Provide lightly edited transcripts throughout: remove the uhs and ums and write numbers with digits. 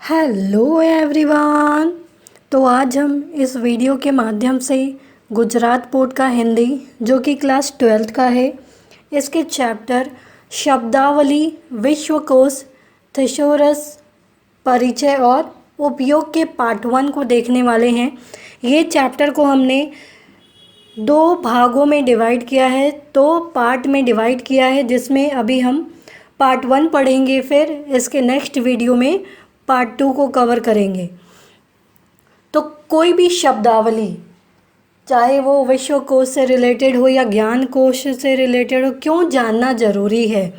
Hello everyone. तो आज हम इस वीडियो के माध्यम से गुजरात बोर्ड का हिंदी जो कि क्लास 12th का है, इसके चैप्टर शब्दावली विश्वकोश थिसॉरस परिचय और उपयोग के पार्ट 1 को देखने वाले हैं। ये चैप्टर को हमने 2 भागों में डिवाइड किया है, 2 पार्ट में डिवाइड किया है, जिसमें अभी हम पार्ट 1 पढ़ेंगे, फिर इसके नेक्स्ट वीडियो में पार्ट 2 को कवर करेंगे। तो कोई भी शब्दावली, चाहे वो विश्वकोश से रिलेटेड हो या ज्ञान कोश से रिलेटेड हो, क्यों जानना ज़रूरी है?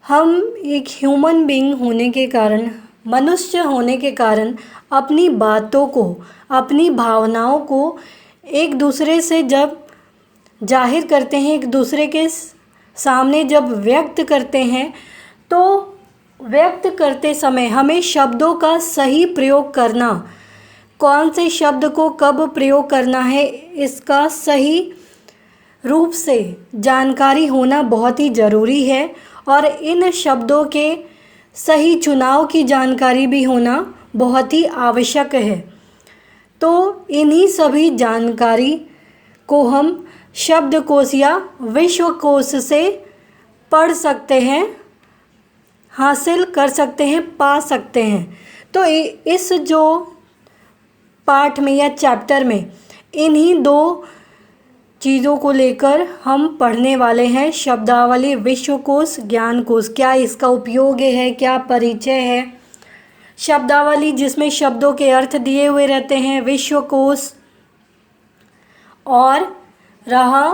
हम एक ह्यूमन बीइंग होने के कारण, मनुष्य होने के कारण अपनी बातों को, अपनी भावनाओं को एक दूसरे से जब जाहिर करते हैं, एक दूसरे के सामने जब व्यक्त करते हैं, तो व्यक्त करते समय हमें शब्दों का सही प्रयोग करना, कौन से शब्द को कब प्रयोग करना है, इसका सही रूप से जानकारी होना बहुत ही ज़रूरी है। और इन शब्दों के सही चुनाव की जानकारी भी होना बहुत ही आवश्यक है। तो इन्हीं सभी जानकारी को हम शब्दकोश या विश्वकोश से पढ़ सकते हैं, हासिल कर सकते हैं, पा सकते हैं। तो इस जो पाठ में या चैप्टर में इन्हीं 2 चीज़ों को लेकर हम पढ़ने वाले हैं। शब्दावली विश्वकोश, ज्ञान कोश, क्या इसका उपयोग है, क्या परिचय है। शब्दावली जिसमें शब्दों के अर्थ दिए हुए रहते हैं, विश्वकोश और रहा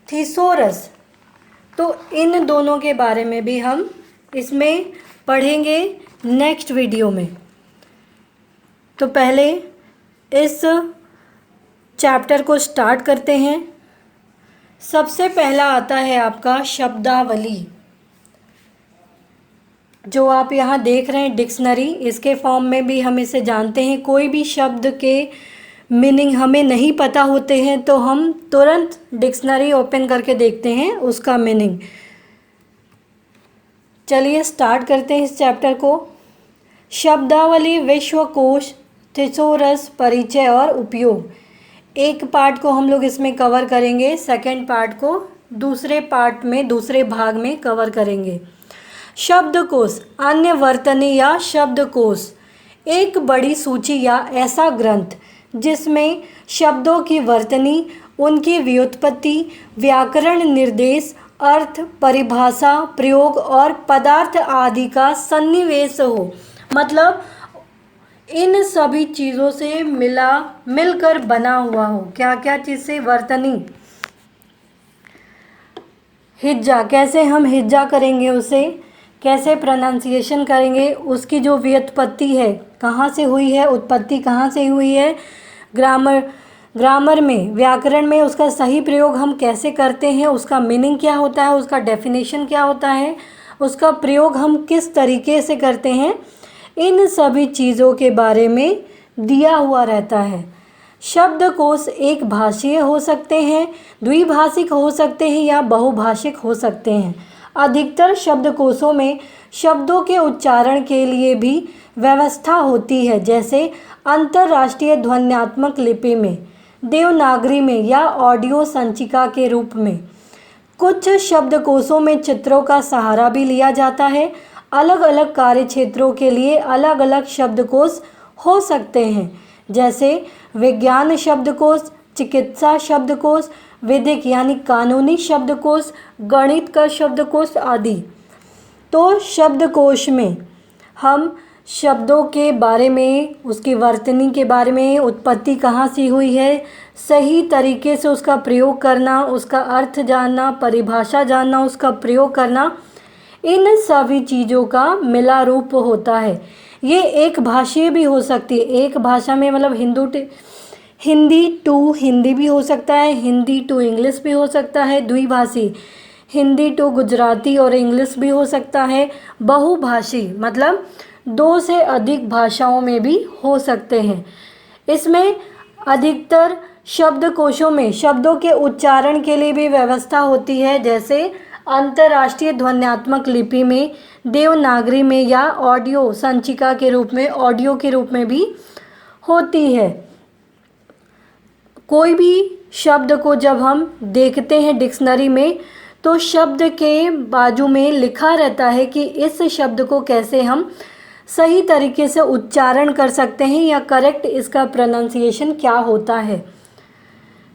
थिसॉरस। तो इन दोनों के बारे में भी हम इसमें पढ़ेंगे नेक्स्ट वीडियो में। तो पहले इस चैप्टर को स्टार्ट करते हैं। सबसे पहला आता है आपका शब्दावली, जो आप यहाँ देख रहे हैं डिक्शनरी। इसके फॉर्म में भी हम इसे जानते हैं। कोई भी शब्द के मीनिंग हमें नहीं पता होते हैं तो हम तुरंत डिक्शनरी ओपन करके देखते हैं उसका मीनिंग। चलिए स्टार्ट करते हैं इस चैप्टर को। शब्दावली विश्वकोश थिसॉरस परिचय और उपयोग। एक पार्ट को हम लोग इसमें कवर करेंगे, सेकंड पार्ट को दूसरे पार्ट में, दूसरे भाग में कवर करेंगे। शब्दकोश, अन्य वर्तनी या शब्दकोश एक बड़ी सूची या ऐसा ग्रंथ जिसमें शब्दों की वर्तनी, उनकी व्युत्पत्ति, व्याकरण, निर्देश, अर्थ, परिभाषा, प्रयोग और पदार्थ आदि का सन्निवेश हो। मतलब इन सभी चीज़ों से मिलकर बना हुआ हो। क्या क्या चीज़ से? वर्तनी, हिज्जा, कैसे हम हिज्जा करेंगे उसे, कैसे प्रोनाउंसिएशन करेंगे, उसकी जो व्युत्पत्ति है कहाँ से हुई है, उत्पत्ति कहाँ से हुई है, ग्रामर में, व्याकरण में उसका सही प्रयोग हम कैसे करते हैं, उसका मीनिंग क्या होता है, उसका डेफिनेशन क्या होता है, उसका प्रयोग हम किस तरीके से करते हैं, इन सभी चीज़ों के बारे में दिया हुआ रहता है। शब्दकोश एक भाषीय हो सकते हैं, द्विभाषिक हो सकते हैं या बहुभाषिक हो सकते हैं। अधिकतर शब्दकोशों में शब्दों के उच्चारण के लिए भी व्यवस्था होती है, जैसे अंतर्राष्ट्रीय ध्वन्यात्मक लिपि में, देवनागरी में या ऑडियो संचिका के रूप में। कुछ शब्दकोशों में चित्रों का सहारा भी लिया जाता है। अलग अलग कार्य क्षेत्रों के लिए अलग अलग शब्दकोश हो सकते हैं, जैसे विज्ञान शब्दकोश, चिकित्सा शब्दकोश, विधिक यानी कानूनी शब्दकोश, गणित का शब्दकोश आदि। तो शब्दकोश में हम शब्दों के बारे में, उसकी वर्तनी के बारे में, उत्पत्ति कहाँ से हुई है, सही तरीके से उसका प्रयोग करना, उसका अर्थ जानना, परिभाषा जानना, उसका प्रयोग करना, इन सभी चीज़ों का मिला रूप होता है। ये एक भाषीय भी हो सकती है, एक भाषा में, मतलब हिंदी टू हिंदी भी हो सकता है, हिंदी टू इंग्लिश भी हो सकता है, द्विभाषी हिंदी टू गुजराती और इंग्लिश भी हो सकता है, बहुभाषी मतलब 2 से अधिक भाषाओं में भी हो सकते हैं। इसमें अधिकतर शब्दकोशों में शब्दों के उच्चारण के लिए भी व्यवस्था होती है, जैसे अंतर्राष्ट्रीय ध्वन्यात्मक लिपि में, देवनागरी में या ऑडियो संचिका के रूप में, ऑडियो के रूप में भी होती है। कोई भी शब्द को जब हम देखते हैं डिक्शनरी में तो शब्द के बाजू में लिखा रहता है कि इस शब्द को कैसे हम सही तरीके से उच्चारण कर सकते हैं या करेक्ट इसका प्रोनाउंसिएशन क्या होता है।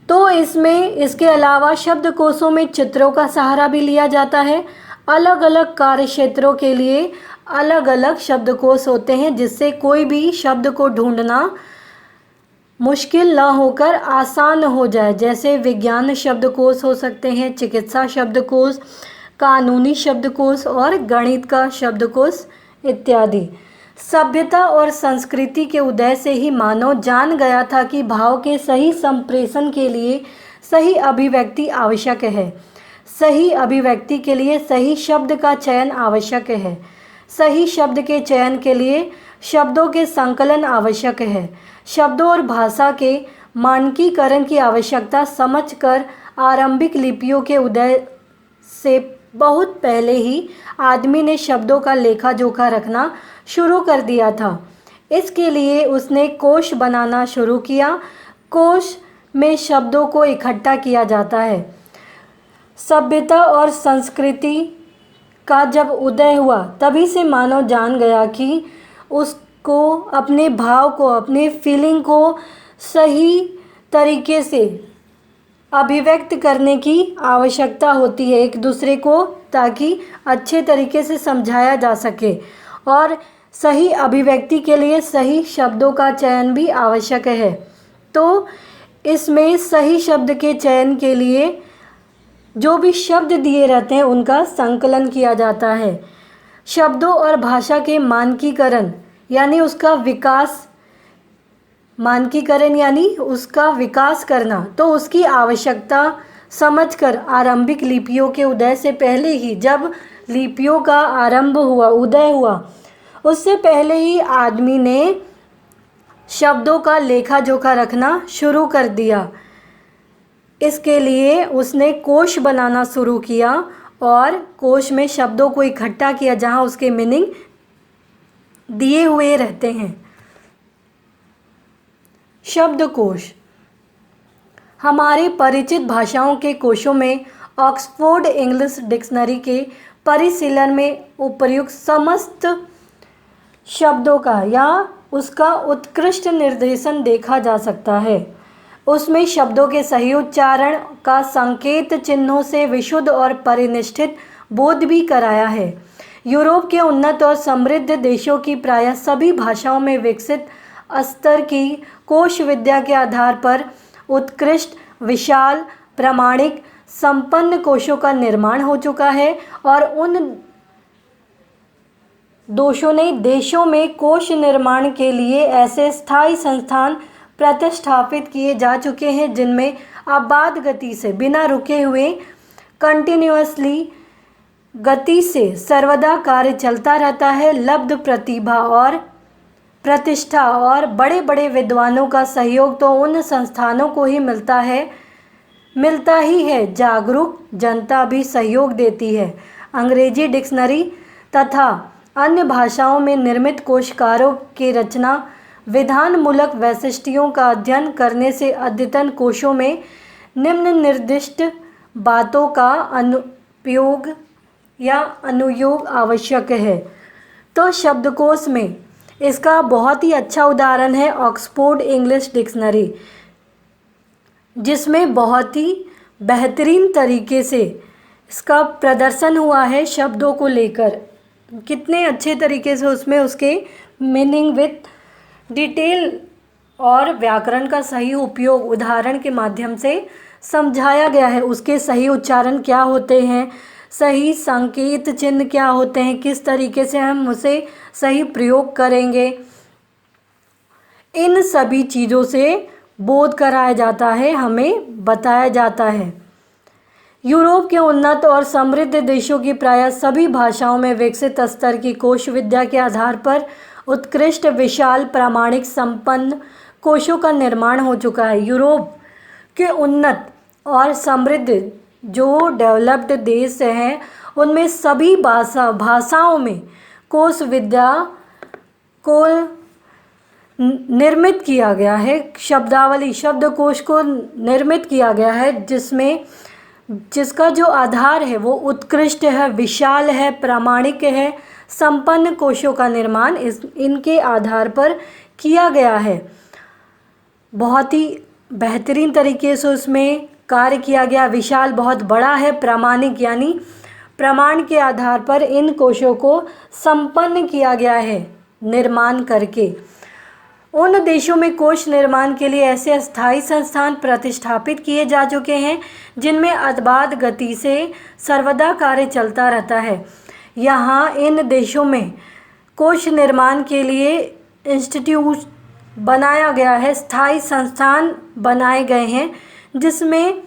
तो इसमें इसके अलावा शब्दकोशों में चित्रों का सहारा भी लिया जाता है। अलग अलग कार्य क्षेत्रों के लिए अलग अलग शब्दकोश होते हैं जिससे कोई भी शब्द को ढूंढना मुश्किल ना होकर आसान हो जाए। जैसे विज्ञान शब्दकोश हो सकते हैं, चिकित्सा शब्दकोश, कानूनी शब्दकोश और गणित का शब्दकोश इत्यादि। सभ्यता और संस्कृति के उदय से ही मानव जान गया था कि भाव के सही संप्रेषण के लिए सही अभिव्यक्ति आवश्यक है। सही अभिव्यक्ति के लिए सही शब्द का चयन आवश्यक है। सही शब्द के चयन के लिए शब्दों के संकलन आवश्यक है। शब्दों और भाषा के मानकीकरण की आवश्यकता समझकर आरंभिक लिपियों के उदय से बहुत पहले ही आदमी ने शब्दों का लेखा जोखा रखना शुरू कर दिया था। इसके लिए उसने कोश बनाना शुरू किया। कोश में शब्दों को इकट्ठा किया जाता है। सभ्यता और संस्कृति का जब उदय हुआ तभी से मानव जान गया कि उसको अपने भाव को, अपने फीलिंग को सही तरीके से अभिव्यक्त करने की आवश्यकता होती है एक दूसरे को, ताकि अच्छे तरीके से समझाया जा सके। और सही अभिव्यक्ति के लिए सही शब्दों का चयन भी आवश्यक है। तो इसमें सही शब्द के चयन के लिए जो भी शब्द दिए रहते हैं उनका संकलन किया जाता है। शब्दों और भाषा के मानकीकरण यानी उसका विकास, मानकीकरण यानी उसका विकास करना, तो उसकी आवश्यकता समझकर आरंभिक लिपियों के उदय से पहले ही, जब लिपियों का आरंभ हुआ, उदय हुआ, उससे पहले ही आदमी ने शब्दों का लेखा जोखा रखना शुरू कर दिया। इसके लिए उसने कोश बनाना शुरू किया और कोश में शब्दों को इकट्ठा किया जहाँ उसके मीनिंग दिए हुए रहते हैं। शब्दकोश हमारे परिचित भाषाओं के कोशों में ऑक्सफोर्ड इंग्लिश डिक्शनरी के परिशीलन में उपयुक्त समस्त शब्दों का या उसका उत्कृष्ट निर्देशन देखा जा सकता है। उसमें शब्दों के सही उच्चारण का संकेत चिन्हों से विशुद्ध और परिनिष्ठित बोध भी कराया है। यूरोप के उन्नत और समृद्ध देशों की प्रायः सभी भाषाओं में विकसित स्तर की कोश विद्या के आधार पर उत्कृष्ट, विशाल, प्रामाणिक, संपन्न कोशों का निर्माण हो चुका है और उन देशों में कोश निर्माण के लिए ऐसे स्थायी संस्थान प्रतिष्ठापित किए जा चुके हैं जिनमें आबाद गति से, बिना रुके हुए, कंटिन्यूअसली गति से सर्वदा कार्य चलता रहता है। लब्ध प्रतिभा और प्रतिष्ठा और बड़े बड़े विद्वानों का सहयोग तो उन संस्थानों को ही मिलता ही है। जागरूक जनता भी सहयोग देती है। अंग्रेजी डिक्शनरी तथा अन्य भाषाओं में निर्मित कोशकारों की रचना विधानमूलक वैशिष्ट्यों का अध्ययन करने से अद्यतन कोशों में निम्न निर्दिष्ट बातों का अनुपयोग या अनुयोग आवश्यक है। तो शब्दकोश में इसका बहुत ही अच्छा उदाहरण है ऑक्सफोर्ड इंग्लिश डिक्शनरी, जिसमें बहुत ही बेहतरीन तरीके से इसका प्रदर्शन हुआ है शब्दों को लेकर। कितने अच्छे तरीके से उसमें उसके मीनिंग विथ डिटेल और व्याकरण का सही उपयोग उदाहरण के माध्यम से समझाया गया है। उसके सही उच्चारण क्या होते हैं, सही संकेत चिन्ह क्या होते हैं, किस तरीके से हम उसे सही प्रयोग करेंगे, इन सभी चीज़ों से बोध कराया जाता है, हमें बताया जाता है। यूरोप के उन्नत और समृद्ध देशों की प्रायः सभी भाषाओं में विकसित स्तर की कोश विद्या के आधार पर उत्कृष्ट, विशाल, प्रामाणिक, संपन्न कोशों का निर्माण हो चुका है। यूरोप के उन्नत और समृद्ध जो डेवलप्ड देश हैं उनमें सभी भाषाओं में कोश विद्या को निर्मित किया गया है, शब्दावली शब्दकोश को निर्मित किया गया है, जिसका जो आधार है वो उत्कृष्ट है, विशाल है, प्रामाणिक है। संपन्न कोशों का निर्माण इनके आधार पर किया गया है। बहुत ही बेहतरीन तरीके से उसमें कार्य किया गया। विशाल बहुत बड़ा है, प्रामाणिक यानी प्रमाण के आधार पर इन कोशों को संपन्न किया गया है निर्माण करके। उन देशों में कोश निर्माण के लिए ऐसे अस्थायी संस्थान प्रतिष्ठापित किए जा चुके हैं जिनमें अबाध गति से सर्वदा कार्य चलता रहता है। यहाँ इन देशों में कोश निर्माण के लिए इंस्टीट्यूट बनाया गया है, स्थायी संस्थान बनाए गए हैं जिसमें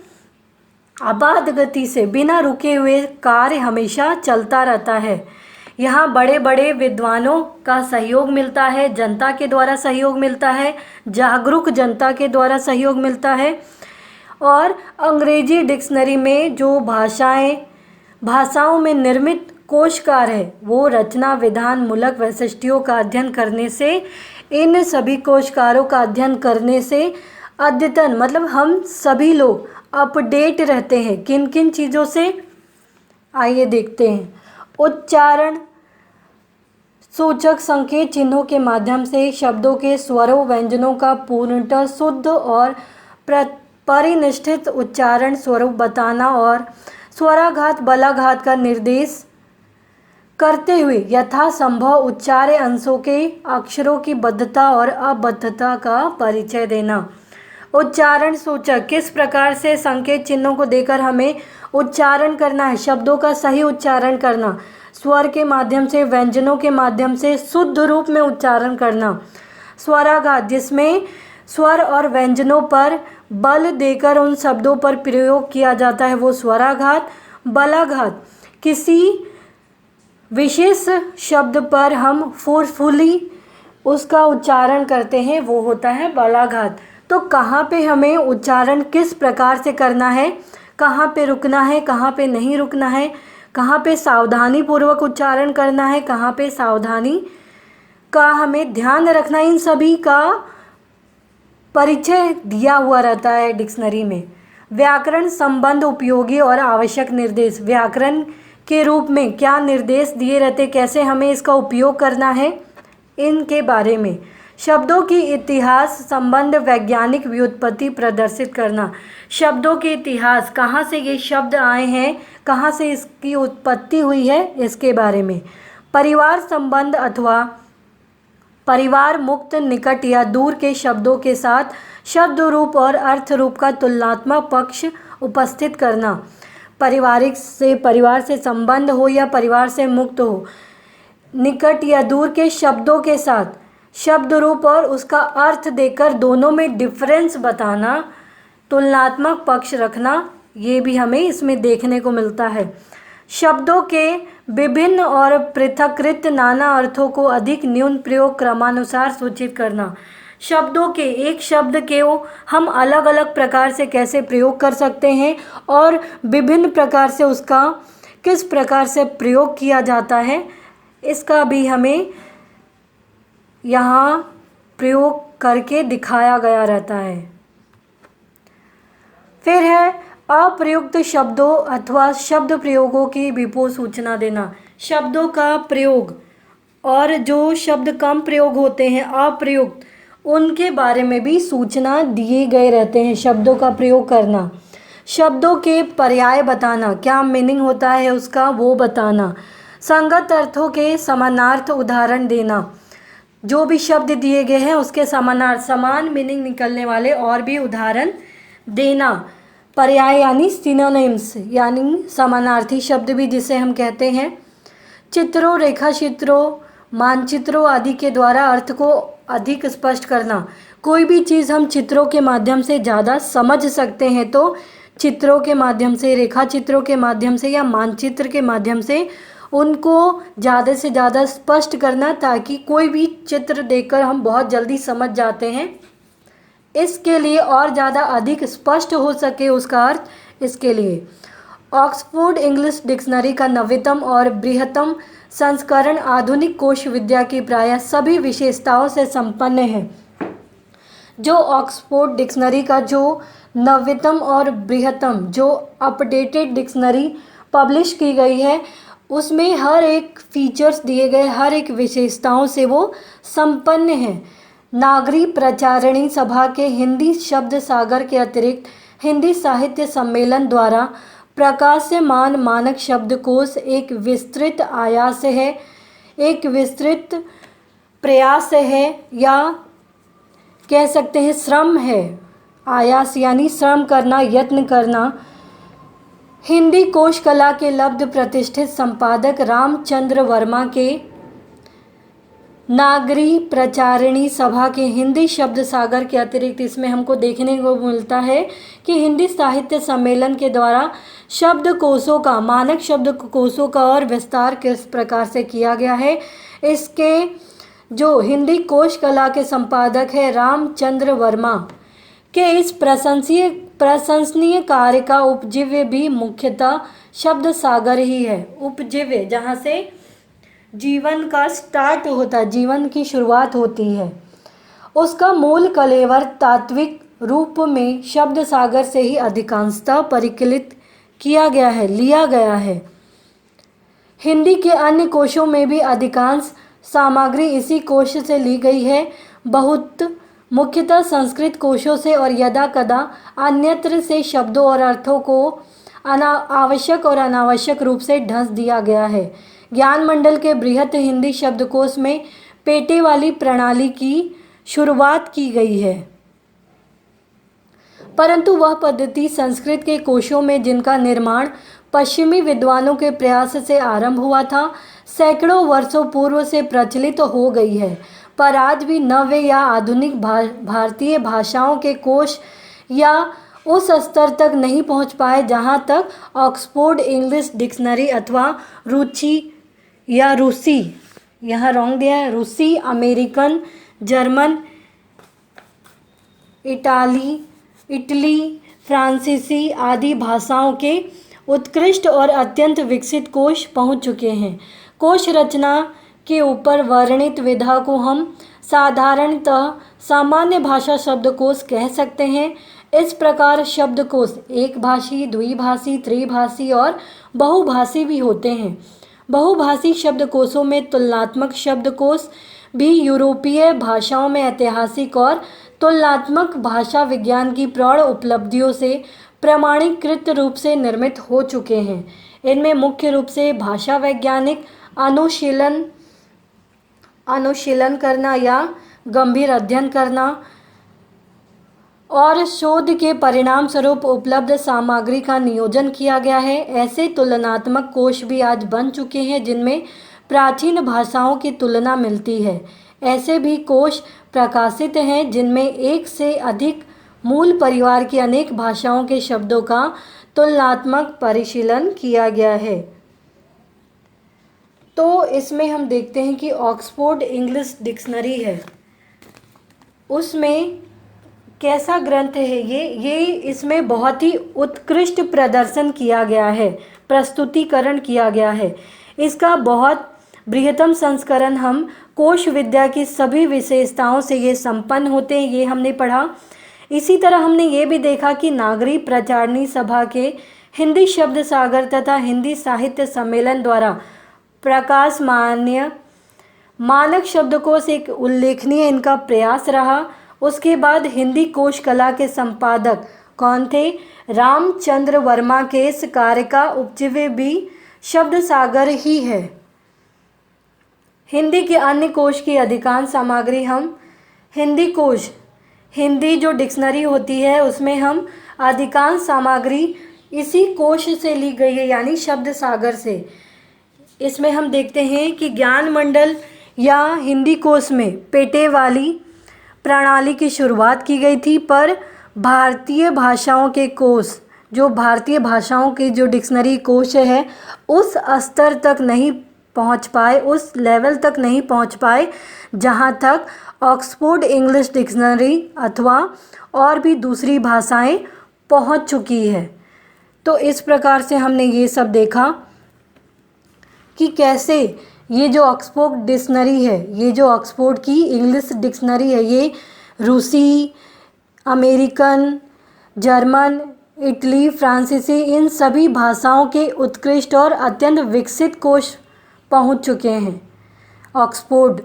अबाध गति से बिना रुके हुए कार्य हमेशा चलता रहता है। यहाँ बड़े बड़े विद्वानों का सहयोग मिलता है, जनता के द्वारा सहयोग मिलता है, जागरूक जनता के द्वारा सहयोग मिलता है। और अंग्रेजी डिक्शनरी में जो भाषाओं में निर्मित कोशकार है वो रचना विधान मूलक वैशिष्ट्यों का अध्ययन करने से, इन सभी कोशकारों का अध्ययन करने से अद्यतन मतलब हम सभी लोग अपडेट रहते हैं। किन किन चीज़ों से, आइए देखते हैं। उच्चारण सूचक संकेत चिन्हों के माध्यम से शब्दों के स्वरों व्यंजनों का पूर्णतः शुद्ध और परिनिष्ठित उच्चारण स्वरूप बताना और स्वराघात बलाघात का निर्देश करते हुए यथासंभव उच्चार्य अंशों के अक्षरों की बद्धता और अबद्धता का परिचय देना। उच्चारण सूचक किस प्रकार से संकेत चिन्हों को देकर हमें उच्चारण करना है, शब्दों का सही उच्चारण करना, स्वर के माध्यम से, व्यंजनों के माध्यम से शुद्ध रूप में उच्चारण करना। स्वराघात जिसमें स्वर और व्यंजनों पर बल देकर उन शब्दों पर प्रयोग किया जाता है वो स्वराघात। बलाघात किसी विशेष शब्द पर हम फोर्सफुली उसका उच्चारण करते हैं वो होता है बलाघात। तो कहाँ पे हमें उच्चारण किस प्रकार से करना है, कहाँ पे रुकना है, कहाँ पे नहीं रुकना है, कहाँ पे सावधानी पूर्वक उच्चारण करना है, कहाँ पे सावधानी का हमें ध्यान रखना, इन सभी का परिचय दिया हुआ रहता है डिक्शनरी में। व्याकरण संबंध उपयोगी और आवश्यक निर्देश, व्याकरण के रूप में क्या निर्देश दिए रहते, कैसे हमें इसका उपयोग करना है, इनके बारे में। शब्दों की इतिहास संबंध वैज्ञानिक व्युत्पत्ति प्रदर्शित करना, शब्दों के इतिहास, कहाँ से ये शब्द आए हैं, कहाँ से इसकी उत्पत्ति हुई है, इसके बारे में। परिवार संबंध अथवा परिवार मुक्त निकट या दूर के शब्दों के साथ शब्द रूप और अर्थ रूप का तुलनात्मक पक्ष उपस्थित करना। परिवार से संबंध हो या परिवार से मुक्त हो, निकट या दूर के शब्दों के साथ शब्द रूप और उसका अर्थ देकर दोनों में डिफरेंस बताना, तुलनात्मक पक्ष रखना, ये भी हमें इसमें देखने को मिलता है। शब्दों के विभिन्न और पृथक्कृत नाना अर्थों को अधिक न्यून प्रयोग क्रमानुसार सूचित करना, शब्दों के एक शब्द के हम अलग अलग प्रकार से कैसे प्रयोग कर सकते हैं और विभिन्न प्रकार से उसका किस प्रकार से प्रयोग किया जाता है, इसका भी हमें यहाँ प्रयोग करके दिखाया गया रहता है। फिर है अप्रयुक्त शब्दों अथवा शब्द प्रयोगों की विपुल सूचना देना, शब्दों का प्रयोग और जो शब्द कम प्रयोग होते हैं अप्रयुक्त, उनके बारे में भी सूचना दिए गए रहते हैं। शब्दों का प्रयोग करना, शब्दों के पर्याय बताना, क्या मीनिंग होता है उसका वो बताना, संगत अर्थों के समानार्थ उदाहरण देना, जो भी शब्द दिए गए हैं उसके समानार्थ समान मीनिंग निकलने वाले और भी उदाहरण देना। पर्याय यानी सिनोनिम्स यानी समानार्थी शब्द भी जिसे हम कहते हैं। चित्रों, रेखा चित्रों, मानचित्रों आदि के द्वारा अर्थ को अधिक स्पष्ट करना, कोई भी चीज़ हम चित्रों के माध्यम से ज़्यादा समझ सकते हैं तो चित्रों के माध्यम से, रेखा चित्रों के माध्यम से या मानचित्र के माध्यम से उनको ज़्यादा से ज़्यादा स्पष्ट करना, ताकि कोई भी चित्र देखकर हम बहुत जल्दी समझ जाते हैं। इसके लिए और ज़्यादा अधिक स्पष्ट हो सके उसका अर्थ, इसके लिए। ऑक्सफोर्ड इंग्लिश डिक्शनरी का नवीनतम और बृहत्तम संस्करण आधुनिक कोश विद्या की प्रायः सभी विशेषताओं से संपन्न है। जो ऑक्सफोर्ड डिक्शनरी का जो नवीनतम और बृहत्तम जो अपडेटेड डिक्शनरी पब्लिश की गई है, उसमें हर एक फीचर्स दिए गए, हर एक विशेषताओं से वो संपन्न है। नागरी प्रचारिणी सभा के हिंदी शब्द सागर के अतिरिक्त हिंदी साहित्य सम्मेलन द्वारा प्रकाशमान मानक शब्दकोश एक विस्तृत आयास है, एक विस्तृत प्रयास है, या कह सकते हैं श्रम है। आयास यानी श्रम करना, यत्न करना। हिंदी कोश कला के लब्ध प्रतिष्ठित संपादक रामचंद्र वर्मा के नागरी प्रचारिणी सभा के हिंदी शब्द सागर के अतिरिक्त इसमें हमको देखने को मिलता है कि हिंदी साहित्य सम्मेलन के द्वारा शब्दकोशों का, मानक शब्दकोशों का और विस्तार किस प्रकार से किया गया है। इसके जो हिंदी कोश कला के संपादक है रामचंद्र वर्मा के इस प्रशंसनीय कार्य का उपजीव्य भी मुख्यतः शब्द सागर ही है। उपजीव्य जहाँ से जीवन का स्टार्ट होता है, जीवन की शुरुआत होती है, उसका मूल कलेवर तात्विक रूप में शब्द सागर से ही अधिकांशतः परिकलित किया गया है, लिया गया है। हिंदी के अन्य कोशों में भी अधिकांश सामग्री इसी कोश से ली गई है, बहुत मुख्यतः संस्कृत कोशों से और यदा कदा अन्यत्र से शब्दों और अर्थों को आवश्यक और अनावश्यक रूप से ढंस दिया गया है। ज्ञान मंडल के बृहत हिंदी शब्दकोश में पेटे वाली प्रणाली की शुरुआत की गई है, परंतु वह पद्धति संस्कृत के कोशों में जिनका निर्माण पश्चिमी विद्वानों के प्रयास से आरंभ हुआ था, सैकड़ों वर्षों पूर्व से प्रचलित हो गई है, पर आज भी नव्य या आधुनिक भारतीय भाषाओं के कोश या उस स्तर तक नहीं पहुंच पाए जहां तक ऑक्सफोर्ड इंग्लिश डिक्शनरी अथवा रूसी, यहाँ रॉन्ग दिया है, रूसी, अमेरिकन, जर्मन, इटली, फ्रांसीसी आदि भाषाओं के उत्कृष्ट और अत्यंत विकसित कोश पहुंच चुके हैं। कोश रचना के ऊपर वर्णित विधा को हम साधारणतः सामान्य भाषा शब्दकोश कह सकते हैं। इस प्रकार शब्दकोश एक भाषी, द्विभाषी, त्रिभाषी और बहुभाषी भी होते हैं। बहुभाषी शब्दकोशों में तुलनात्मक शब्दकोश भी यूरोपीय भाषाओं में ऐतिहासिक और तुलनात्मक भाषा विज्ञान की प्रौढ़ उपलब्धियों से प्रमाणीकृत रूप से निर्मित हो चुके हैं। इनमें मुख्य रूप से भाषा वैज्ञानिक अनुशीलन करना या गंभीर अध्ययन करना और शोध के परिणाम स्वरूप उपलब्ध सामग्री का नियोजन किया गया है। ऐसे तुलनात्मक कोश भी आज बन चुके हैं जिनमें प्राचीन भाषाओं की तुलना मिलती है। ऐसे भी कोश प्रकाशित हैं जिनमें एक से अधिक मूल परिवार की अनेक भाषाओं के शब्दों का तुलनात्मक परिशीलन किया गया है। तो इसमें हम देखते हैं कि ऑक्सफोर्ड इंग्लिश डिक्शनरी है, उसमें कैसा ग्रंथ है ये इसमें बहुत ही उत्कृष्ट प्रदर्शन किया गया है, प्रस्तुतिकरण किया गया है। इसका बहुत बृहत्तम संस्करण हम कोश विद्या की सभी विशेषताओं से ये संपन्न होते हैं, ये हमने पढ़ा। इसी तरह हमने ये भी देखा कि नागरी प्रचारिणी सभा के हिंदी शब्द सागर तथा हिंदी साहित्य सम्मेलन द्वारा प्रकाशमान्य मानक शब्दकोश एक उल्लेखनीय इनका प्रयास रहा। उसके बाद हिंदी कोश कला के संपादक कौन थे? रामचंद्र वर्मा के इस कार्य का उपजीव्य भी शब्द सागर ही है। हिंदी के अन्य कोश की अधिकांश सामग्री हम हिंदी जो डिक्शनरी होती है उसमें हम अधिकांश सामग्री इसी कोश से ली गई है, यानी शब्द सागर से। इसमें हम देखते हैं कि ज्ञान मंडल या हिंदी कोश में पेटे वाली प्रणाली की शुरुआत की गई थी, पर भारतीय भाषाओं के कोश, जो भारतीय भाषाओं की जो डिक्शनरी कोश है, उस स्तर तक नहीं पहुंच पाए, उस लेवल तक नहीं पहुंच पाए जहां तक ऑक्सफोर्ड इंग्लिश डिक्शनरी अथवा और भी दूसरी भाषाएं पहुंच चुकी है। तो इस प्रकार से हमने ये सब देखा कि कैसे ये जो ऑक्सफोर्ड डिक्शनरी है, ये जो ऑक्सफोर्ड की इंग्लिश डिक्शनरी है, ये रूसी, अमेरिकन, जर्मन, इटली, फ्रांसीसी, इन सभी भाषाओं के उत्कृष्ट और अत्यंत विकसित कोश पहुंच चुके हैं। ऑक्सफोर्ड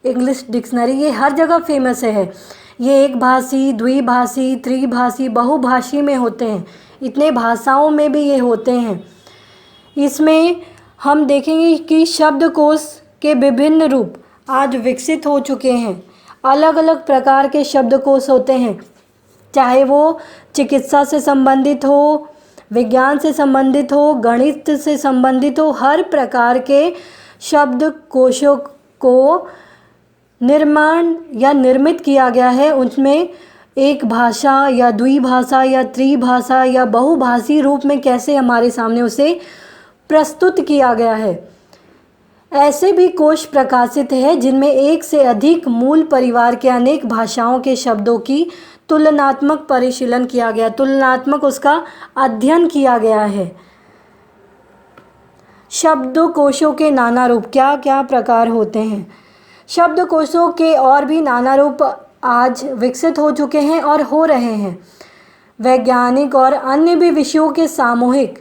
इंग्लिश डिक्शनरी ये हर जगह फेमस है। ये एक भाषी, द्विभाषी, त्रिभाषी, बहुभाषी में होते हैं, इतने भाषाओं में भी ये होते हैं। इसमें हम देखेंगे कि शब्दकोश के विभिन्न रूप आज विकसित हो चुके हैं। अलग अलग प्रकार के शब्दकोश होते हैं, चाहे वो चिकित्सा से संबंधित हो, विज्ञान से संबंधित हो, गणित से संबंधित हो, हर प्रकार के शब्दकोशों को निर्माण या निर्मित किया गया है। उसमें एक भाषा या द्विभाषा या त्रिभाषा या बहुभाषी रूप में कैसे हमारे सामने उसे प्रस्तुत किया गया है। ऐसे भी कोश प्रकाशित है जिनमें एक से अधिक मूल परिवार के अनेक भाषाओं के शब्दों की तुलनात्मक परिशीलन किया गया, तुलनात्मक उसका अध्ययन किया गया है। शब्दकोशों के नाना रूप, क्या क्या प्रकार होते हैं। शब्दकोशों के और भी नाना रूप आज विकसित हो चुके हैं और हो रहे हैं। वैज्ञानिक और अन्य भी विषयों के सामूहिक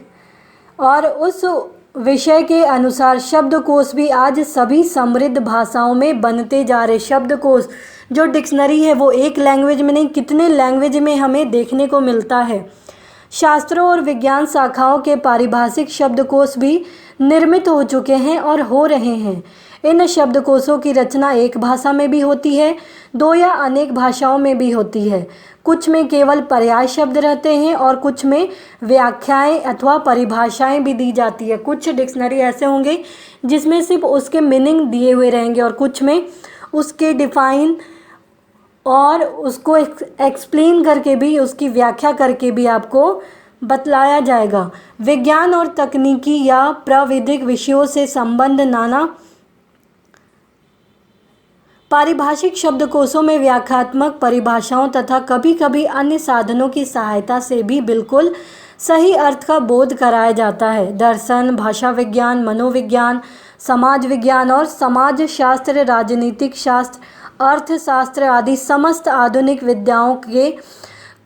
और उस विषय के अनुसार शब्दकोश भी आज सभी समृद्ध भाषाओं में बनते जा रहे। शब्दकोश जो डिक्शनरी है वो एक लैंग्वेज में नहीं, कितने लैंग्वेज में हमें देखने को मिलता है। शास्त्रों और विज्ञान शाखाओं के पारिभाषिक शब्दकोश भी निर्मित हो चुके हैं और हो रहे हैं। इन शब्दकोशों की रचना एक भाषा में भी होती है, दो या अनेक भाषाओं में भी होती है। कुछ में केवल पर्याय शब्द रहते हैं और कुछ में व्याख्याएं अथवा परिभाषाएं भी दी जाती है। कुछ डिक्शनरी ऐसे होंगे जिसमें सिर्फ उसके मीनिंग दिए हुए रहेंगे और कुछ में उसके डिफाइन और उसको एक्सप्लेन करके भी, उसकी व्याख्या करके भी आपको बतलाया जाएगा। विज्ञान और तकनीकी या प्राविधिक विषयों से संबंध नाना पारिभाषिक शब्दकोशों में व्याख्यात्मक परिभाषाओं तथा कभी कभी अन्य साधनों की सहायता से भी बिल्कुल सही अर्थ का बोध कराया जाता है। दर्शन, भाषा विज्ञान, मनोविज्ञान, समाज विज्ञान और समाज शास्त्र, राजनीतिक शास्त्र, अर्थशास्त्र आदि समस्त आधुनिक विद्याओं के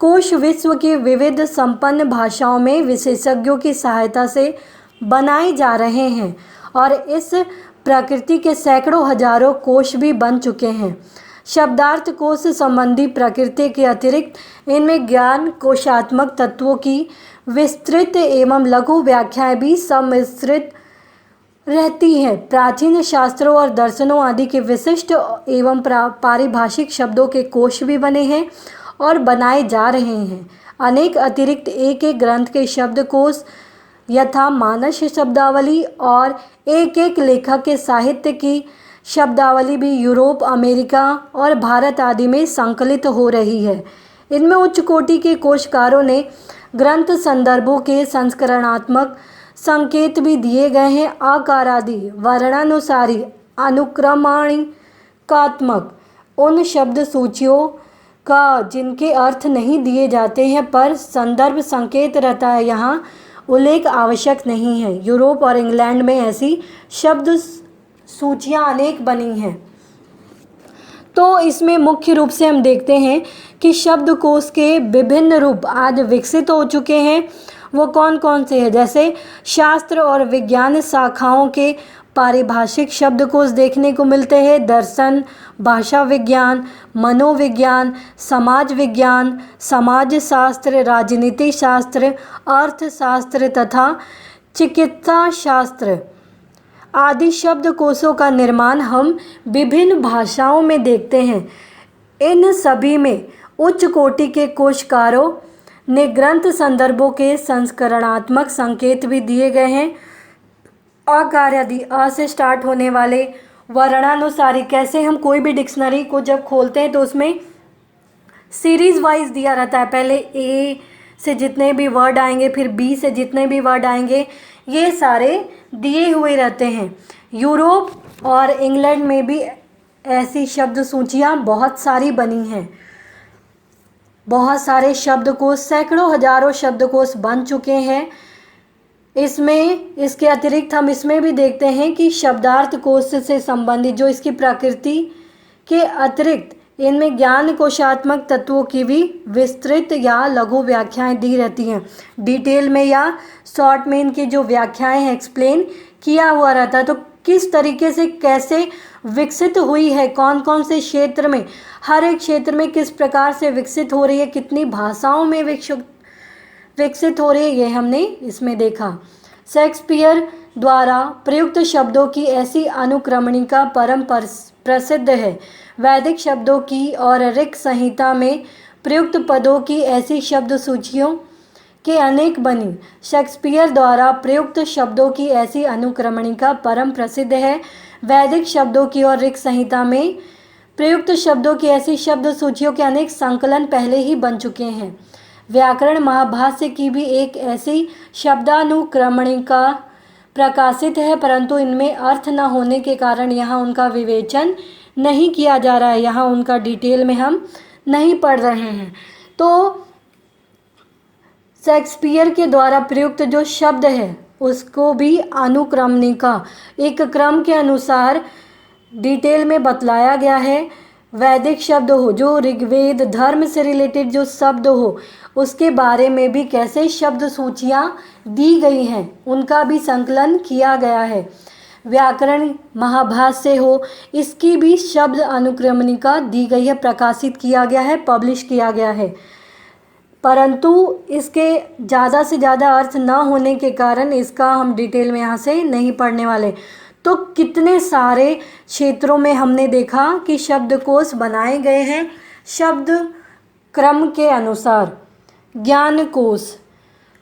कोश विश्व की विविध संपन्न भाषाओं में विशेषज्ञों की सहायता से बनाए जा रहे हैं और इस प्रकृति के सैकड़ों हजारों कोश भी बन चुके हैं। शब्दार्थ कोश संबंधी प्रकृति के अतिरिक्त इनमें ज्ञान कोशात्मक तत्वों की विस्तृत एवं लघु व्याख्याएं भी सम्मिश्रित रहती हैं। प्राचीन शास्त्रों और दर्शनों आदि के विशिष्ट एवं पारिभाषिक शब्दों के कोश भी बने हैं और बनाए जा रहे हैं। अनेक अतिरिक्त एक एक ग्रंथ के शब्दकोश यथा मानस शब्दावली और एक एक लेखक के साहित्य की शब्दावली भी यूरोप, अमेरिका और भारत आदि में संकलित हो रही है। इनमें उच्च कोटि के कोशकारों ने ग्रंथ संदर्भों के संस्करणात्मक संकेत भी दिए गए हैं। आकारादि, वर्णानुसारी, अनुक्रमणिकात्मक उन शब्द सूचियों का जिनके अर्थ नहीं दिए जाते हैं पर संदर्भ संकेत रहता है, यहाँ उल्लेख आवश्यक नहीं है। यूरोप और इंग्लैंड में ऐसी शब्द सूचियाँ अनेक बनी हैं। तो इसमें मुख्य रूप से हम देखते हैं कि शब्दकोश के विभिन्न रूप आज विकसित हो चुके हैं। वो कौन कौन से हैं, जैसे शास्त्र और विज्ञान शाखाओं के पारिभाषिक शब्दकोश देखने को मिलते हैं। दर्शन, भाषा विज्ञान, मनोविज्ञान, समाज विज्ञान, समाज शास्त्र, राजनीति शास्त्र, अर्थशास्त्र तथा चिकित्सा शास्त्र आदि शब्दकोशों का निर्माण हम विभिन्न भाषाओं में देखते हैं। इन सभी में उच्च कोटि के कोशकारों ने ग्रंथ संदर्भों के संस्करणात्मक संकेत भी दिए गए हैं। आकार आदि, अ से स्टार्ट होने वाले वर्णानुसारी, कैसे हम कोई भी डिक्शनरी को जब खोलते हैं तो उसमें सीरीज वाइज दिया रहता है। पहले ए से जितने भी वर्ड आएंगे, फिर बी से जितने भी वर्ड आएंगे, ये सारे दिए हुए रहते हैं। यूरोप और इंग्लैंड में भी ऐसी शब्द सूचियाँ बहुत सारी बनी हैं। बहुत सारे शब्दकोश, सैकड़ों हजारों शब्दकोश बन चुके हैं। इसमें इसके अतिरिक्त हम इसमें भी देखते हैं कि शब्दार्थ कोश से संबंधित जो इसकी प्रकृति के अतिरिक्त इनमें ज्ञान कोशात्मक तत्वों की भी विस्तृत या लघु व्याख्याएं दी रहती हैं। डिटेल में या शॉर्ट में इनकी जो व्याख्याएं हैं एक्सप्लेन किया हुआ रहता है। तो किस तरीके से कैसे विकसित हुई है, कौन कौन से क्षेत्र में, हर एक क्षेत्र में किस प्रकार से विकसित हो रही है, कितनी भाषाओं में विकसित हो रही है, ये हमने इसमें देखा। शेक्सपियर द्वारा प्रयुक्त शब्दों की ऐसी अनुक्रमणिका परम प्रसिद्ध है। वैदिक शब्दों की और ऋक् संहिता में प्रयुक्त पदों की ऐसी शब्द सूचियों के अनेक बनी। शेक्सपियर द्वारा प्रयुक्त शब्दों की ऐसी अनुक्रमणिका परम प्रसिद्ध है। वैदिक शब्दों की और ऋक् संहिता में प्रयुक्त शब्दों की ऐसी शब्द सूचियों के अनेक संकलन पहले ही बन चुके हैं। व्याकरण महाभाष्य की भी एक ऐसी शब्दानुक्रमणिका प्रकाशित है, परंतु इनमें अर्थ न होने के कारण यहाँ उनका विवेचन नहीं किया जा रहा है, यहाँ उनका डिटेल में हम नहीं पढ़ रहे हैं। तो शेक्सपियर के द्वारा प्रयुक्त जो शब्द है उसको भी अनुक्रमणिका एक क्रम के अनुसार डिटेल में बतलाया गया है। वैदिक शब्द हो, जो ऋग्वेद धर्म से रिलेटेड जो शब्द हो, उसके बारे में भी कैसे शब्द सूचियाँ दी गई हैं उनका भी संकलन किया गया है। व्याकरण महाभाष्य हो, इसकी भी शब्द अनुक्रमणिका दी गई है, प्रकाशित किया गया है, पब्लिश किया गया है, परंतु इसके ज़्यादा से ज़्यादा अर्थ न होने के कारण इसका हम डिटेल में यहाँ से नहीं पढ़ने वाले। तो कितने सारे क्षेत्रों में हमने देखा कि शब्दकोश बनाए गए हैं शब्द क्रम के अनुसार। ज्ञानकोश,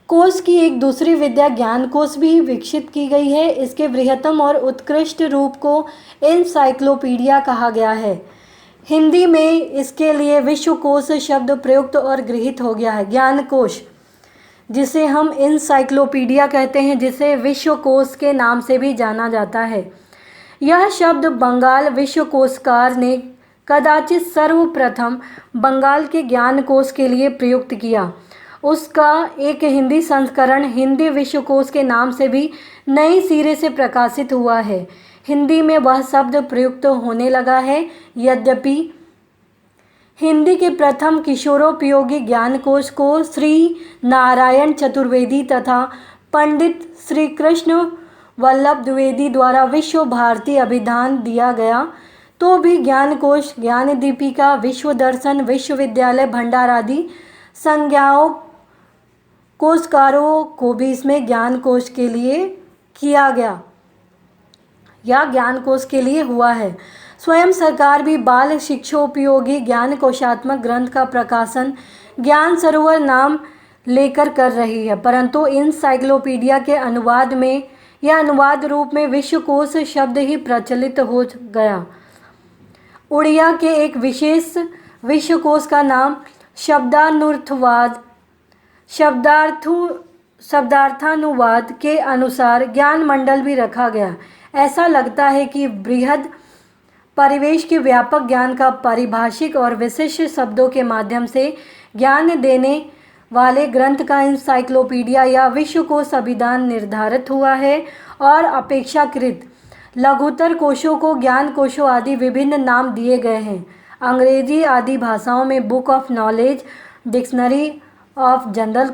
कोश की एक दूसरी विद्या ज्ञानकोश भी विकसित की गई है। इसके बृहत्तम और उत्कृष्ट रूप को एनसाइक्लोपीडिया कहा गया है। हिंदी में इसके लिए विश्वकोश शब्द प्रयुक्त और गृहीत हो गया है। ज्ञानकोश, जिसे हम एनसाइक्लोपीडिया कहते हैं, जिसे विश्वकोश के नाम से भी जाना जाता है। यह शब्द बंगाल विश्वकोशकार ने कदाचित सर्वप्रथम बंगाल के ज्ञानकोश के लिए प्रयुक्त किया। उसका एक हिंदी संस्करण हिंदी विश्वकोश के नाम से भी नए सिरे से प्रकाशित हुआ है। हिंदी में वह शब्द प्रयुक्त होने लगा है। यद्यपि हिंदी के प्रथम किशोरोपयोगी ज्ञानकोश को श्री नारायण चतुर्वेदी तथा पंडित श्री कृष्ण वल्लभ द्विवेदी द्वारा विश्व भारती अभिधान दिया गया, तो भी ज्ञानकोश, ज्ञानदीपिका, विश्व दर्शन, विश्वविद्यालय भंडार आदि संज्ञाओं कोशकारों को भी इसमें ज्ञानकोश के लिए किया गया या ज्ञानकोश के लिए हुआ है। स्वयं सरकार भी बाल शिक्षोपयोगी ज्ञान कोशात्मक ग्रंथ का प्रकाशन ज्ञान सरोवर नाम लेकर कर रही है, परंतु एनसाइक्लोपीडिया के अनुवाद में या अनुवाद रूप में विश्वकोश शब्द ही प्रचलित हो गया। उड़िया के एक विशेष विश्वकोश का नाम शब्दार्थानुवाद के अनुसार ज्ञान मंडल भी रखा गया। ऐसा लगता है कि बृहद परिवेश के व्यापक ज्ञान का पारिभाषिक और विशिष्ट शब्दों के माध्यम से ज्ञान देने वाले ग्रंथ का एनसाइक्लोपीडिया या विश्वकोश अभिधान निर्धारित हुआ है और अपेक्षाकृत लघुतर कोशों को ज्ञान कोशों आदि विभिन्न नाम दिए गए हैं। अंग्रेजी आदि भाषाओं में book of knowledge, dictionary of general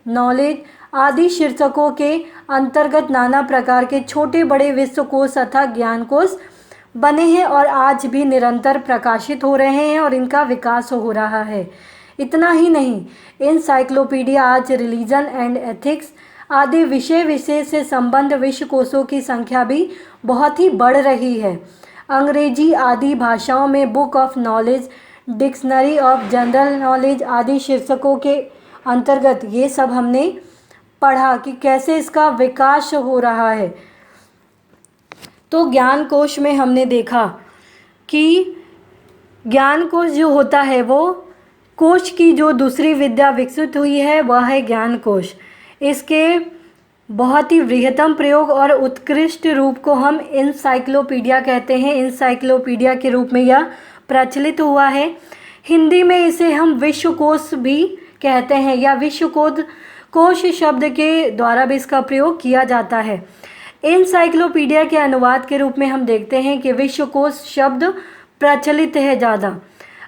knowledge आदि शीर्षकों के अंतर्गत नाना प्रकार के छोटे बड़े विश्वकोश तथा ज्ञानकोश बने हैं और आज भी निरंतर प्रकाशित हो रहे हैं और इनका विकास हो रहा है। इतना ही नहीं, एनसाइक्लोपीडिया आज रिलीजन एंड एथिक्स आदि विषय विशेष से संबंध विश्वकोशों की संख्या भी बहुत ही बढ़ रही है। अंग्रेजी आदि भाषाओं में book of knowledge, dictionary of general knowledge आदि शीर्षकों के अंतर्गत ये सब हमने पढ़ा कि कैसे इसका विकास हो रहा है। तो ज्ञानकोश में हमने देखा कि ज्ञानकोश जो होता है वो कोश की जो दूसरी विद्या विकसित हुई है वह है ज्ञानकोश। इसके बहुत ही बृहत्तम प्रयोग और उत्कृष्ट रूप को हम एनसाइक्लोपीडिया कहते हैं। एनसाइक्लोपीडिया के रूप में यह प्रचलित हुआ है। हिंदी में इसे हम विश्वकोश भी कहते हैं या कोश शब्द के द्वारा भी इसका प्रयोग किया जाता है। एनसाइक्लोपीडिया के अनुवाद के रूप में हम देखते हैं कि विश्वकोश शब्द प्रचलित है ज़्यादा।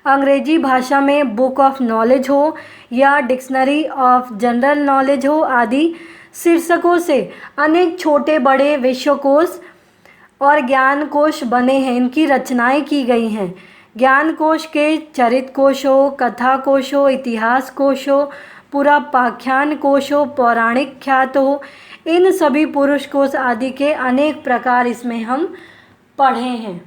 अंग्रेजी भाषा में बुक ऑफ नॉलेज हो या डिक्शनरी ऑफ जनरल नॉलेज हो आदि शीर्षकों से अनेक छोटे बड़े विश्वकोश और ज्ञान कोश बने हैं, इनकी रचनाएं की गई हैं। ज्ञान कोश के चरित कोश हो, कथा कोश हो, इतिहास कोश हो, पुरापाख्यान कोश हो, पौराणिक ख्यात हो, इन सभी पुरुष कोश आदि के अनेक प्रकार इसमें हम पढ़े हैं।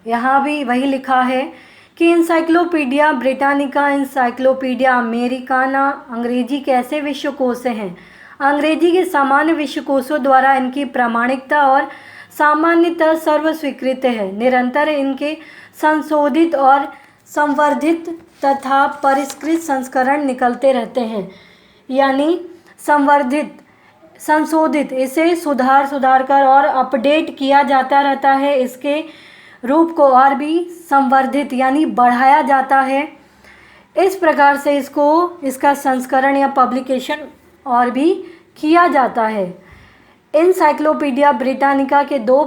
यहाँ भी वही लिखा है कि इंसाइक्लोपीडिया ब्रिटानिका, इंसाइक्लोपीडिया अमेरिकाना अंग्रेजी के ऐसे विश्वकोश हैं। अंग्रेजी के सामान्य विश्वकोशों द्वारा इनकी प्रामाणिकता और सामान्यतः सर्वस्वीकृत है। निरंतर इनके संशोधित और संवर्धित तथा परिष्कृत संस्करण निकलते रहते हैं, यानी संवर्धित संशोधित, इसे सुधार कर और अपडेट किया जाता रहता है। इसके रूप को और भी संवर्धित यानी बढ़ाया जाता है। इस प्रकार से इसका संस्करण या पब्लिकेशन और भी किया जाता है। एनसाइक्लोपीडिया ब्रिटानिका के 2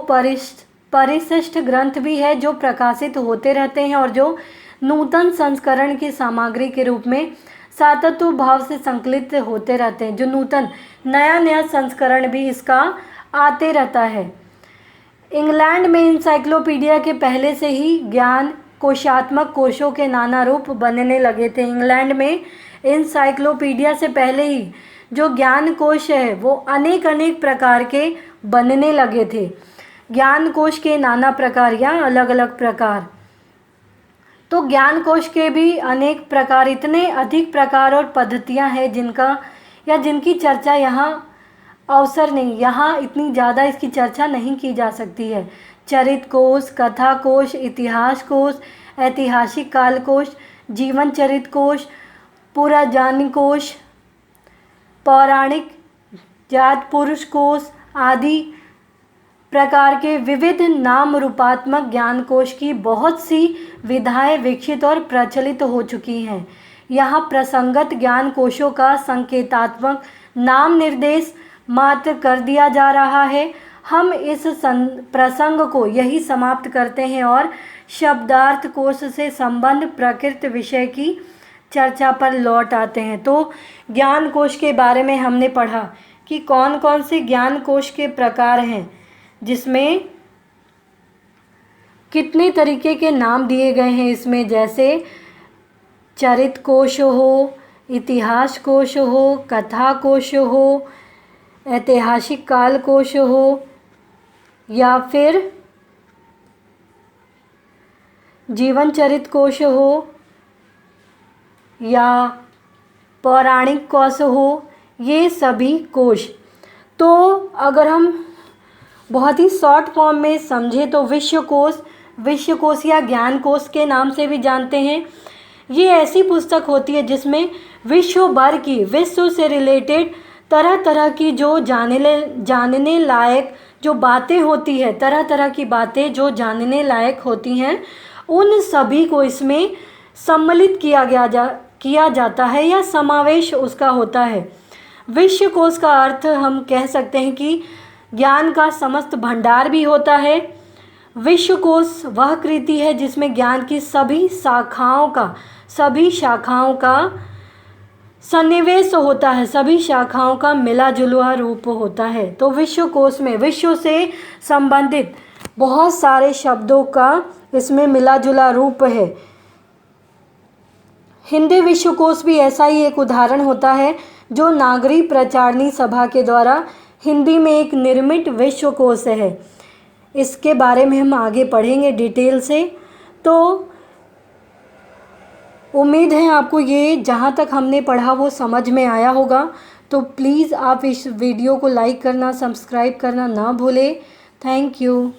परिशिष्ट ग्रंथ भी है जो प्रकाशित होते रहते हैं और जो नूतन संस्करण की सामग्री के रूप में सातत्य भाव से संकलित होते रहते हैं। जो नूतन नया संस्करण भी इसका आते रहता है। इंग्लैंड में इंसाइक्लोपीडिया के पहले से ही ज्ञान कोशात्मक कोशों के नाना रूप बनने लगे थे। इंग्लैंड में इंसाइक्लोपीडिया से पहले ही जो ज्ञान कोश है वो अनेक प्रकार के बनने लगे थे। ज्ञान कोश के नाना प्रकार या अलग अलग प्रकार, तो ज्ञान कोश के भी अनेक प्रकार, इतने अधिक प्रकार और पद्धतियां हैं जिनकी चर्चा यहाँ अवसर नहीं, यहाँ इतनी ज़्यादा इसकी चर्चा नहीं की जा सकती है। चरित कोश, कथा कोश, इतिहास कोश, ऐतिहासिक काल कोश, जीवन चरित कोश, पुराजान कोश, पौराणिक जात पुरुष कोश आदि प्रकार के विविध नाम रूपात्मक ज्ञान कोश की बहुत सी विधाएं विकसित और प्रचलित हो चुकी हैं। यहाँ प्रसंगत ज्ञान कोशों का संकेतात्मक नाम निर्देश मात्र कर दिया जा रहा है। हम इस प्रसंग को यही समाप्त करते हैं और शब्दार्थ कोश से संबंध प्रकृत विषय की चर्चा पर लौट आते हैं। तो ज्ञान कोश के बारे में हमने पढ़ा कि कौन कौन से ज्ञान कोश के प्रकार हैं, जिसमें कितने तरीके के नाम दिए गए हैं इसमें, जैसे चरित कोश हो, इतिहास कोश हो, कथा कोश हो, ऐतिहासिक काल कोश हो या फिर जीवन चरित कोश हो या पौराणिक कोश हो, ये सभी कोश। तो अगर हम बहुत ही शॉर्ट फॉर्म में समझें तो विश्वकोश या ज्ञान कोश के नाम से भी जानते हैं। ये ऐसी पुस्तक होती है जिसमें विश्व भर की, विश्व से रिलेटेड तरह तरह की जो जानने लायक जो बातें होती है, तरह तरह की बातें जो जानने लायक होती हैं, उन सभी को इसमें सम्मिलित किया जाता है या समावेश उसका होता है। विश्वकोश का अर्थ हम कह सकते हैं कि ज्ञान का समस्त भंडार भी होता है। विश्वकोश वह कृति है जिसमें ज्ञान की सभी शाखाओं का सन्निवेश होता है, सभी शाखाओं का मिला जुला रूप होता है। तो विश्वकोश में विश्व से संबंधित बहुत सारे शब्दों का इसमें मिला जुला रूप है। हिंदी विश्वकोश भी ऐसा ही एक उदाहरण होता है जो नागरिक प्रचारणी सभा के द्वारा हिंदी में एक निर्मित विश्वकोश है। इसके बारे में हम आगे पढ़ेंगे डिटेल से। तो उम्मीद है आपको ये जहाँ तक हमने पढ़ा वो समझ में आया होगा। तो प्लीज़ आप इस वीडियो को लाइक करना, सब्सक्राइब करना ना भूलें। Thank you.